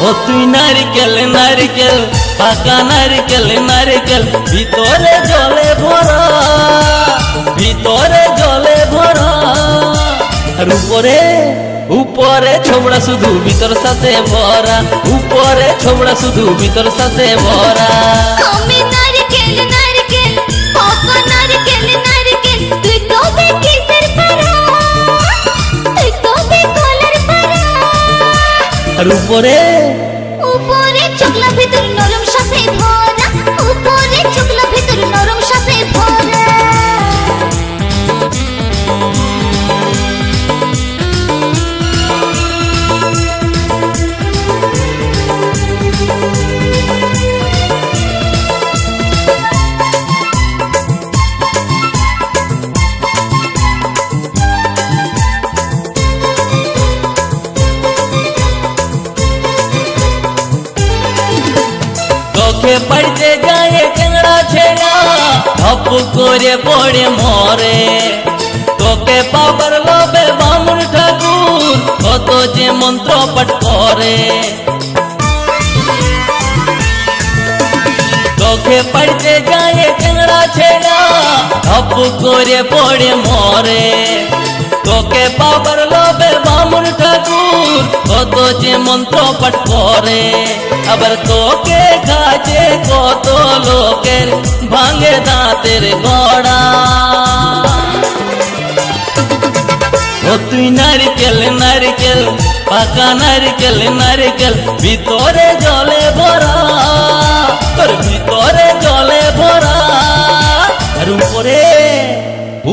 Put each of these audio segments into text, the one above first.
ও তুই নারকেল নারকেল পাকা নারকেল নারকেল ভিতরে জলে ভরা, ভিতরে জলে ভরা। আর উপরে উপরে ছোবড়া শুধু ভিতর সাথে ভরা, উপরে ছোবড়া শুধু ভিতর সাথে ভরা। আমি নারকেল নারকেল পাকা নারকেল নারকেল তুই তো কিসের পারা, তুই তো কলার পারা। আর উপরে উপরে চোখলা ভিতর নরম সাথে ভরা, উপরে চোখলা ভিতর নরম সাথে ভরা। চোখে পড়তে যায় টেংরা ছেড়া ধপ করে পড়ে মরে। তোকে পাবার লোভে বামুন ঠাকুর কত যে মন্ত্র পাঠ করে। চোখে পড়তে যায় টেংরা ছেড়া ধপ করে পড়ে মরে। তোকে পাবার লোভে বামুন ঠাকুর কত যে মন্ত্র পাঠ করে। আবার তোকে কাছে কত লোকের ভাঙে দাঁতের গড়া। ও তুই নারকেল নারকেল পাকা নারকেল নারকেল ভিতরে জলে ভরা, তোর ভিতরে জলে ভরা। আর উপরে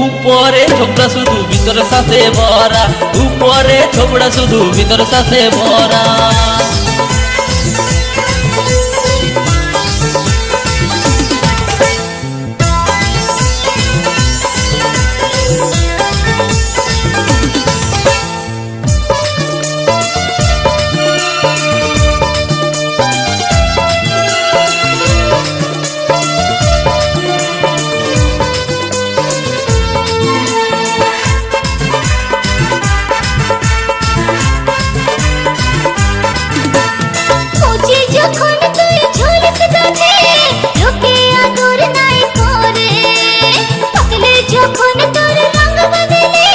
উপরে ছোবড়া শুধু ভিতর সাথে ভরা, উপরে ছোবড়া শুধু ভিতর সাথে ভরা। যখন তুই ঝুলস গাছে লোকে আদর নাই করে, পাকলে যখন তোর রঙ বদলে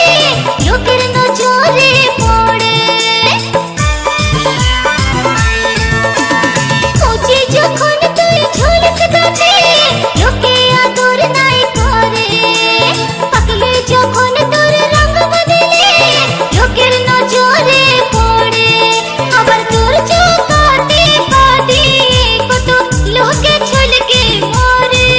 লোকের নজরে পড়ে। খুঁজি যখন তুই ঝুলস গাছে লোকে আদর নাই করে, পাকলে যখন তোর রঙ বদলে লোকের নজরে পড়ে। আবার তোর চোখাতে কত লোকে ছলকে মরে।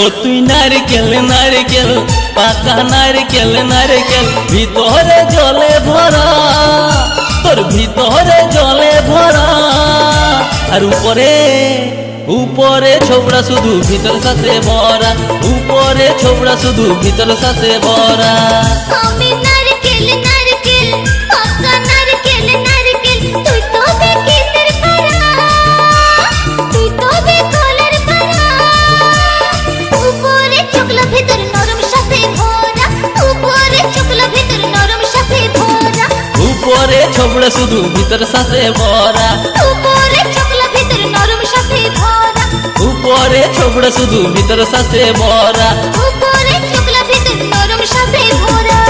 ও তুই নারকেল নারকেল পাকা নারকেল নারকেল ভিতরে জলে ভরা, তোর ভিতরে জলে ভরা। আর উপরে উপরে ছোবড়া শুধু ভিতর সাথে ভরা, উপরে ছোবড়া শুধু ভিতর সাথে ভরা। আমি নারকেল নারকেল পাকা নারকেল নারকেল তুই তো কিসের পারা, তুই তো কলার পারা। উপরে চোখলা ভিতর নরম সাথে ভরা, উপরে চোখলা ভিতর নরম সাথে ভরা। উপরে ছোবড়া শুধু ভিতর সাথে ভরা, উপরে চোখলা ভিতর নরম সাথে ভরা। উপরে ছোবড়া শুধু ভিতর সাথে ভরা। উপরে চোখলা ভিতর নরম সাথে ভরা।